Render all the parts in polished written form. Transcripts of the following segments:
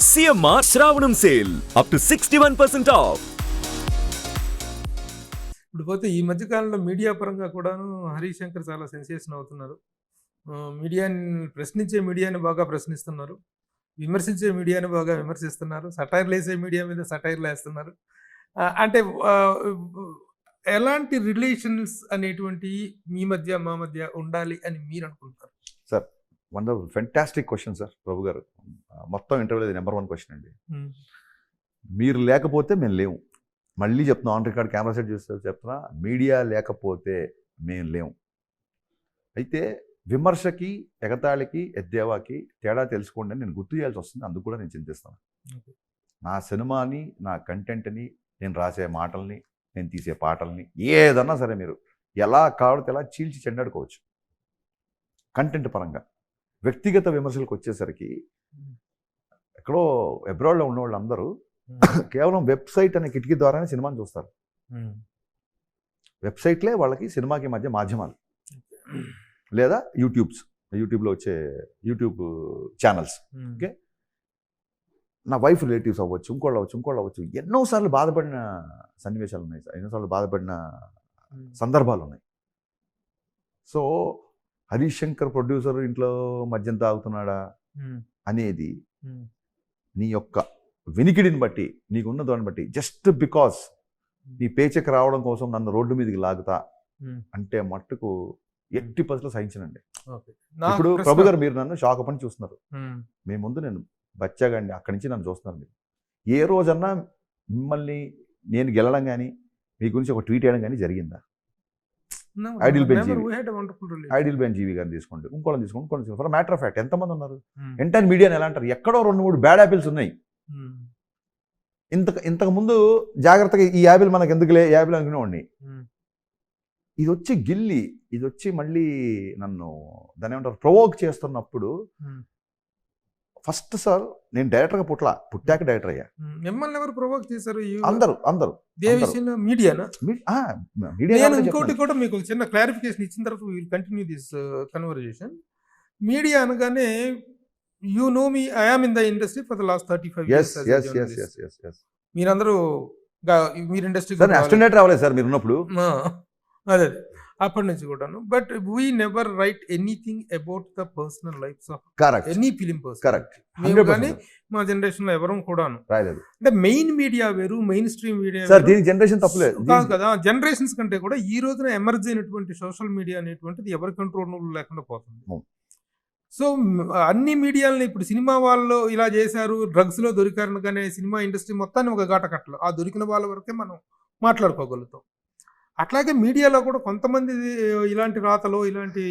CMR Shravanam sale up to 61% off. ఇప్పుడు పోతే ఈ మధ్య కాలంలో మీడియా పరంగా కూడాను హరీష్ శంకర్ చాలా సెన్సేషన్ అవుతున్నారు. మీడియాని ప్రశ్నించే మీడియాని బాగా ప్రశ్నిస్తున్నారు, విమర్శించే మీడియాని బాగా విమర్శిస్తున్నారు, సటైర్లు వేసే మీడియా మీద సటైర్లు వేస్తున్నారు. అంటే ఎలాంటి రిలేషన్స్ అనేటువంటి మీ మధ్య మా మధ్య ఉండాలి అని మీరు అనుకుంటారు? Sir wonderful fantastic question sir Prabhu గారు. మొత్తం ఇంటర్వ్యూలో నెంబర్ 1 క్వశ్చన్ అండి. మీరు లేకపోతే మేము లేవు. మళ్ళీ చెప్తున్నాం, ఆన్ రికార్డ్ కెమెరా సెట్ చూస్తే చెప్తున్నా, మీడియా లేకపోతే మేము లేవు. అయితే విమర్శకి, ఎగతాళికి, ఎద్దేవాకి తేడా తెలుసుకోండి అని నేను గుర్తు చేయాల్సి వస్తుంది. అందుకు కూడా నేను చింతిస్తాను. నా సినిమాని, నా కంటెంట్ని, నేను రాసే మాటల్ని, నేను తీసే పాటల్ని ఏదన్నా సరే మీరు ఎలా కావాడితే ఎలా చీల్చి చెండాడుకోవచ్చు కంటెంట్ పరంగా. వ్యక్తిగత విమర్శలకు వచ్చేసరికి ఎక్కడో అబ్రాడ్లో ఉన్న వాళ్ళందరూ కేవలం వెబ్సైట్ అనే కిటికీ ద్వారానే సినిమాని చూస్తారు. వెబ్సైట్లే వాళ్ళకి సినిమాకి మధ్య మాధ్యమాలు, లేదా యూట్యూబ్లో వచ్చే యూట్యూబ్ ఛానల్స్. ఓకే, నా వైఫ్ రిలేటివ్స్ అవ్వచ్చు, ఇంకోళ్ళు అవ్వచ్చు. ఎన్నోసార్లు బాధపడిన సన్నివేశాలు ఉన్నాయి, ఎన్నోసార్లు బాధపడిన సందర్భాలు ఉన్నాయి. సో హరీష్ శంకర్ ప్రొడ్యూసర్ ఇంట్లో మద్యం తాగుతున్నాడా అనేది నీ యొక్క వినికిడిని బట్టి, నీకున్న దాన్ని బట్టి, జస్ట్ బికాస్ నీ పేచెక్ రావడం కోసం నన్ను రోడ్డు మీదకి లాగుతా అంటే మట్టుకు ఎట్టి పరిస్థితుల్లో సహించనండి. ఇప్పుడు ప్రభు గారు మీరు నన్ను షాక్ పని చూస్తున్నారు. మీ ముందు నేను బచ్చాగాండి, అక్కడి నుంచి నన్ను చూస్తున్నారు. మీరు ఏ రోజన్నా మిమ్మల్ని నేను గెలడం కానీ, మీ గురించి ఒక ట్వీట్ చేయడం కానీ జరిగిందా? ఐడిల్ బెన్ జీవి గారిని తీసుకోండి, ఇంకోళ్ళని తీసుకోండి. ఫర్ మ్యాటర్ ఆఫ్ ఫ్యాక్ట్ ఎంతమంది ఉన్నారు? ఎంటైర్ మీడియాని ఎలా అంటారు? ఎక్కడో 2-3 బ్యాడ్ యాపిల్స్ ఉన్నాయి. ఇంతకు ముందు జాగ్రత్తగా ఈ యాపిల్ మనకు ఎందుకులే, యాపిల్ అనుకునేవాడిని. ఇది వచ్చి గిల్లి, ఇది వచ్చి మళ్ళీ నన్ను దాని ఏమంటారు ప్రొవోక్ చేస్తున్నప్పుడు, ఫస్ట్ సార్ నేను డైరెక్టర్గా పుట్టాక డైరెక్టర్ అయ్యా. మిమ్మల్ని ఎవరు ప్రొవోక్ చేశారు? అందరూ మీడియానా? మీడియా. ఇంకోటి కూడా మీకు చిన్న క్లారిఫికేషన్ ఇచ్చిన తర్వాత will continue this conversation. Media అనగానే you know me, I am in the industry for the last 35 years. మీరందరూ మీరు ఇండస్ట్రీ అసిస్టెంట్ రావలేదు సార్ మీరు ఉన్నప్పుడు. అదే అప్పటి నుంచి కూడాను. But we never write anything about the personal lifes of any film person. Correct. మేము కానీ మా జనరేషన్ లో ఎవరం కూడాను రాయలేదు. అంటే మెయిన్ మీడియా వేరు, మెయిన్ స్ట్రీమ్ మీడియా దీని జనరేషన్ తప్పలేదు కాదు కదా. జనరేషన్స్ కంటే కూడా ఈ రోజున ఎమర్జ్ అయినటువంటి సోషల్ మీడియా అనేటువంటిది ఎవరి కంట్రోల్ లేకుండా పోతుంది. సో అన్ని మీడియాలని ఇప్పుడు సినిమా వాళ్ళు ఇలా చేశారు, డ్రగ్స్ లో దొరికారు కానీ సినిమా ఇండస్ట్రీ మొత్తాన్ని ఒక గాట కట్టలు, ఆ దొరికిన వాళ్ళ వరకే మనం మాట్లాడుకోగలుగుతాం. అట్లాగే మీడియాలో కూడా కొంతమంది ఇలాంటి రాతలు, ఇలాంటి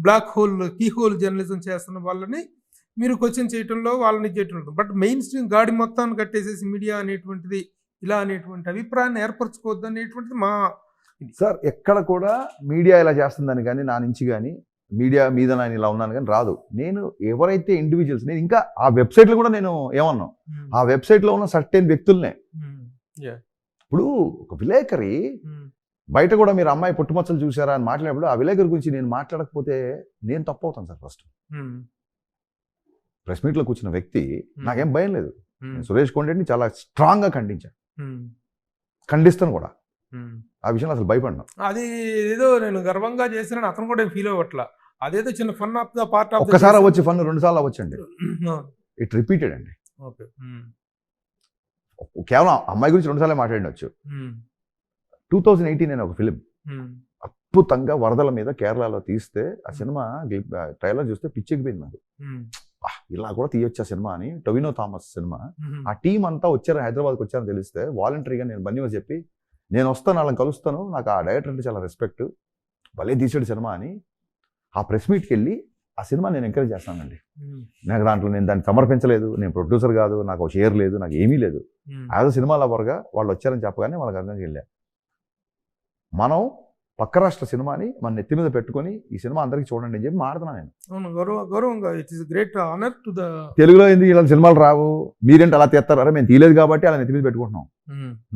black hole, keyhole journalism చేస్తున్న వాళ్ళని మీరు క్వశ్చన్ చేయటంలో వాళ్ళని చేయటం. బట్ మెయిన్ స్ట్రీమ్ గాడి మొత్తాన్ని కట్టేసేసి మీడియా అనేటువంటిది ఇలా అనేటువంటి అభిప్రాయాన్ని ఏర్పరచుకోవద్దు అనేటువంటిది మా సార్. ఎక్కడ కూడా మీడియా ఇలా చేస్తుందని కానీ, నా నుంచి కానీ మీడియా మీద నేను ఇలా ఉన్నాను కానీ రాదు. నేను ఎవరైతే ఇండివిజువల్స్, నేను ఇంకా ఆ వెబ్సైట్లో కూడా నేను ఏమన్నా, ఆ వెబ్సైట్లో ఉన్న సర్టెన్ వ్యక్తులనే. ఇప్పుడు ఒక విలేకరి బయట కూడా మీరు అమ్మాయి పుట్టుమచ్చలు చూసారా అని మాట్లాడినప్పుడు, ఆ విలేకరి గురించి నేను మాట్లాడకపోతే నేను తప్పు అవుతాను సార్. ఫస్ట్ ప్రెస్ మీట్లో కూర్చున్న వ్యక్తి నాకేం భయం లేదు. సురేష్ కొండేటిని చాలా స్ట్రాంగ్గా ఖండిస్తాను కూడా. ఆ విషయంలో అసలు భయపడినా. అది ఏదో నేను గర్వంగా చేసిన అతను కూడా ఫీల్ అవ్వట్లా. అదేదో చిన్న fun of the part of. ఒక్కసారి అవ్వచ్చు ఫన్, 2 సార్లు అవ్వచ్చు అండి. ఇట్ రిపీటెడ్ అండి. కేవలం అమ్మాయి గురించి 2 సార్లు మాట్లాడినవచ్చు. 2018 అనే ఒక ఫిలిం అద్భుతంగా వరదల మీద కేరళలో తీస్తే, ఆ సినిమా ట్రైలర్ చూస్తే పిచ్చెక్కిపోయింది నాకు. ఇలా కూడా తీయొచ్చు ఆ సినిమా అని. Tovino Thomas cinema. ఆ టీం అంతా వచ్చారు, హైదరాబాద్కి వచ్చారని తెలిస్తే వాలంటరీగా నేను బన్నీవా చెప్పి నేను వస్తాను, వాళ్ళని కలుస్తాను, నాకు ఆ డైరెక్టర్ అంటే చాలా రెస్పెక్ట్, భలే తీసాడు సినిమా అని ఆ ప్రెస్ మీట్కి వెళ్ళి ఆ సినిమా నేను ఎంకరేజ్ చేస్తానండి. నాకు దాంట్లో నేను దాన్ని సమర్పించలేదు, నేను ప్రొడ్యూసర్ కాదు, నాకు ఒక షేర్ లేదు, నాకు ఏమీ లేదు. యాజ్ అ సినిమా లవర్గా వాళ్ళు వచ్చారని చెప్పగానే వాళ్ళకి అర్థం వెళ్ళా. మనం పక్క రాష్ట్ర సినిమాని మన నెత్తి మీద పెట్టుకొని ఈ సినిమా అందరికీ చూడండి అని చెప్పి మాడుతున్నాను నేను. గౌరవంగా it is great honour to the. తెలుగులో ఎందుకు ఇలా సినిమాలు రావు, మీరేంటి అలా తీస్తారు? అరే మేము తీయలేదు కాబట్టి అలా నెత్తి మీద పెట్టుకుంటున్నాం.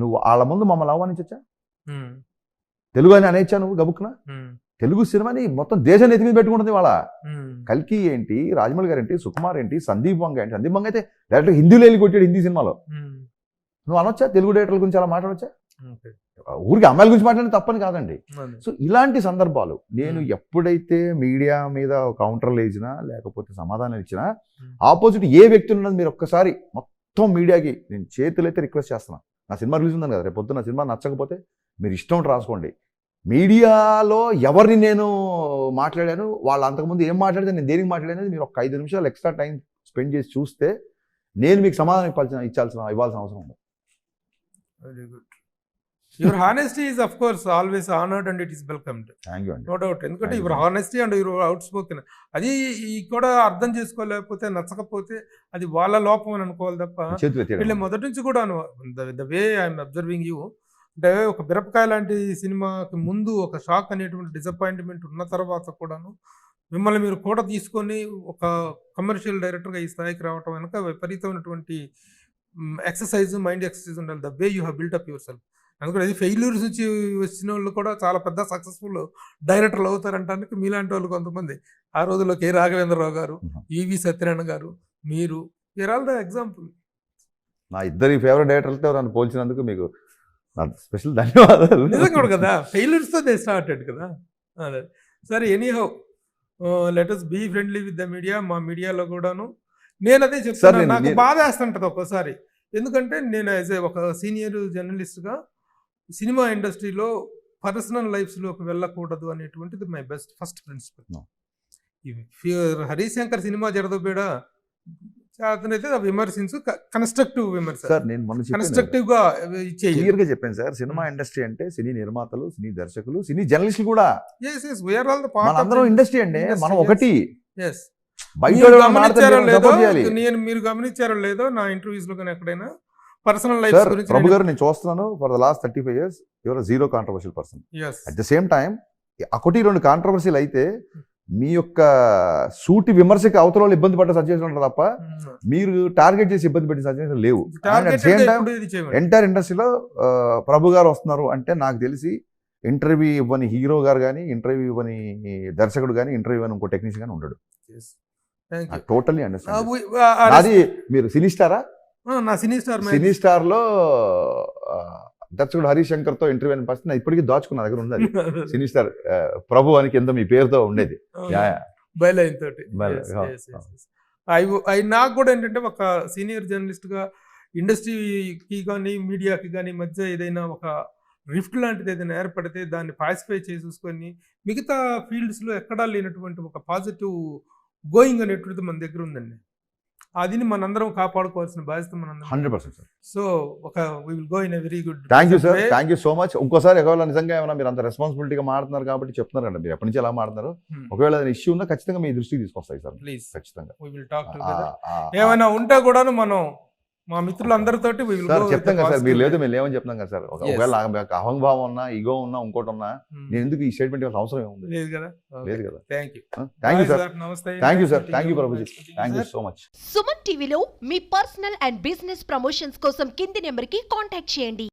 నువ్వు వాళ్ళ ముందు మమ్మల్ని ఆహ్వానించచ్చా? తెలుగు అని అనేచ్చా నువ్వు గబుక్కున? తెలుగు సినిమాని మొత్తం దేశాన్ని ఎత్తి మీద పెట్టుకుంటుంది వాళ్ళ. కల్కి ఏంటి, రాజమౌళి గారు ఏంటి, సుకుమార్ ఏంటి, సందీప్ వంగ ఏంటి. సందీప్ వంగ అయితే డైరెక్ట్ హిందీలో వెళ్ళి కొట్టాడు హిందీ సినిమాలో. నువ్వు అనొచ్చా తెలుగు డైరెక్టర్ల గురించి అలా మాట్లాడొచ్చా? ఊరికి అమ్మాయిల గురించి మాట్లాడిన తప్పని కాదండి. సో ఇలాంటి సందర్భాలు నేను ఎప్పుడైతే మీడియా మీద కౌంటర్లు వేసినా లేకపోతే సమాధానం ఇచ్చినా ఆపోజిట్ ఏ వ్యక్తులు ఉన్నది మీరు ఒక్కసారి మొత్తం మీడియాకి నేను చేతులైతే రిక్వెస్ట్ చేస్తున్నాను. నా సినిమా రిలీజ్ ఉందని కదా, రేపు పొద్దున్న నా సినిమా నచ్చకపోతే మీరు ఇష్టం రాసుకోండి. మీడియాలో ఎవరిని నేను మాట్లాడాను, వాళ్ళు అంతకుముందు ఏం మాట్లాడితే నేను దేనికి మాట్లాడేది మీరు ఒక 5 నిమిషాలు ఎక్స్ట్రా టైం స్పెండ్ చేసి చూస్తే నేను మీకు సమాధానం ఇవ్వాల్సిన అవసరం ఉంది. Very good. Your honesty is of course always honoured and it is welcomed. Thank you అండి. No doubt. ఎందుకంటే your honesty and your outspoken అది కూడా అర్థం చేసుకోలేకపోతే నచ్చకపోతే అది వాళ్ళ లోపం అని అనుకోవాలి తప్ప వీళ్ళ మొదటి నుంచి కూడా the way I'm observing you అంటే ఒక బిరపకాయ లాంటి సినిమాకి ముందు ఒక షాక్ అనేటువంటి డిసప్పాయింట్మెంట్ ఉన్న తర్వాత కూడాను మిమ్మల్ని మీరు కూడా తీసుకొని ఒక కమర్షియల్ డైరెక్టర్గా ఈ స్థాయికి రావటం వెనక విపరీతమైనటువంటి ఎక్సర్సైజ్, మైండ్ ఎక్సర్సైజ్ ఉండాలి. The way you have built up your self. అందుకని అది ఫెయిల్యూర్స్ నుంచి వచ్చిన వాళ్ళు కూడా చాలా పెద్ద సక్సెస్ఫుల్ డైరెక్టర్లు అవుతారంటానికి మీలాంటి వాళ్ళు కొంతమంది ఆ రోజుల్లో కె రాఘవేంద్రరావు గారు, ఈవి సత్యనారాయణ గారు, మీరు ఆల్ ద ఎగ్జాంపుల్. నా ఇద్దరి ఫేవరెట్ డైరెక్టర్లతో నన్ను పోల్చినందుకు మీకు స్పెషల్ ధన్యవాదాలు. నిజంగా కూడా కదా, ఫెయిల్యూర్స్తో దే స్టార్టెడ్ కదా. అదే సరే, anyhow let us be friendly with the media. మా మీడియాలో కూడాను నేను అదే చెప్తాను, నాకు బాధ వేస్తుంటుంది ఒక్కోసారి. ఎందుకంటే నేను యాజ్ ఒక సీనియర్ జర్నలిస్ట్గా సినిమా ఇండస్ట్రీలో పర్సనల్ లైఫ్స్లోకి వెళ్ళకూడదు అనేటువంటిది my best first principle. Harishankar cinema జరదబేడ అతనైతే విమర్శించు, కన్స్ట్రక్టివ్ విమర్శ, కన్స్ట్రక్టివ్ గా క్లియర్ గా చెప్పాను సార్. సినిమా ఇండస్ట్రీ అంటే సినీ నిర్మాతలు, సినీ దర్శకులు, సినీ జర్నలిస్టులు కూడా అందరం ఇండస్ట్రీ అండి. మనం ఒకటి. మీరు గమనించారో లేదో నా ఇంటర్వ్యూస్ లో కానీ ఎక్కడైనా పర్సనల్ లైఫ్ గురించి ప్రభు గారు నేను చూస్తున్నాను for the last 35 years your zero controversial person. At the same time 1-2 కాంట్రవర్సీలు అయితే మీ యొక్క సూటి విమర్శకి అవతల వాళ్ళు ఇబ్బంది పడ్డ సన్నివేశాలు ఉంటారు తప్ప మీరు టార్గెట్ చేసి ఇబ్బంది పెట్టిన సన్నివేశాలు లేవు. సేమ్ టైం ఎంటైర్ ఇండస్ట్రీలో ప్రభు గారు వస్తున్నారు అంటే నాకు తెలిసి ఇంటర్వ్యూ ఇవ్వని హీరో గారు కానీ, ఇంటర్వ్యూ ఇవ్వని దర్శకుడు కానీ, ఇంటర్వ్యూ ఇవ్వని ఇంకో టెక్నీషియన్ కానీ ఉండడు. Totally understand. అది మీరు సినీ స్టారా? నా సినీ స్టార్ లో దర్శకుడు హరిశంకర్ తో ఇంటర్వ్యూ అని పరిస్థితి ఇప్పటికీ దాచుకున్న దగ్గర ఉంది. సినీ స్టార్ ప్రభు అని కింద మీ పేరుతో ఉండేది. నాకు కూడా ఏంటంటే ఒక సీనియర్ జర్నలిస్ట్ గా ఇండస్ట్రీకి కానీ మీడియాకి కానీ మధ్య ఏదైనా ఒక రిఫ్ట్ లాంటిది ఏదైనా ఏర్పడితే దాన్ని పాసిఫై చేసేసుకొని మిగతా ఫీల్డ్స్ లో ఎక్కడా లేనటువంటి ఒక పాజిటివ్ గోయింగ్ అనేటువంటిది మన దగ్గర ఉందండి. అది మనందరం కాపాడుకోవాల్సిన బాధ్యత మనందరం. 100% sir. So we will go in a very good. Thank you sir, thank you so much. ఇంకోసారి ఒకవేళ నిజంగా ఏమైనా మీరు అంత రెస్పాన్సిబిలిటీగా మాట్లాడుతున్నారు కాబట్టి చెప్తున్నారు కదా, మీరు ఎప్పటి నుంచి ఎలా మాట్లాడుతున్నారు. ఒకవేళ ఇష్యూ ఉన్నా ఖచ్చితంగా మీ దృష్టికి తీసుకొస్తాయి సార్. ప్లీజ్ ఖచ్చితంగా we will talk together. ఏమైనా ఉంటే కూడా మనం మా మిత్రులందరితోటి చెప్తాం కదా సార్. మీరు లేదు మేము లేవని చెప్తాం కదా సార్. ఒకవేళ నాకు అహంభావం ఉన్నా, ఈగో ఉన్నా, ఇంకోటి ఉన్నా నేను ఎందుకు ఈ స్టేట్మెంట్ అవసరం ఏముంది? లేదు కదా. Thank you sir. Thank you sir. Thank you Prabhuji. Thank you so much. Suman టీవీలో మీ పర్సనల్ అండ్ బిజినెస్ ప్రమోషన్స్ కోసం కింది నెంబర్కి కాంటాక్ట్ చేయండి.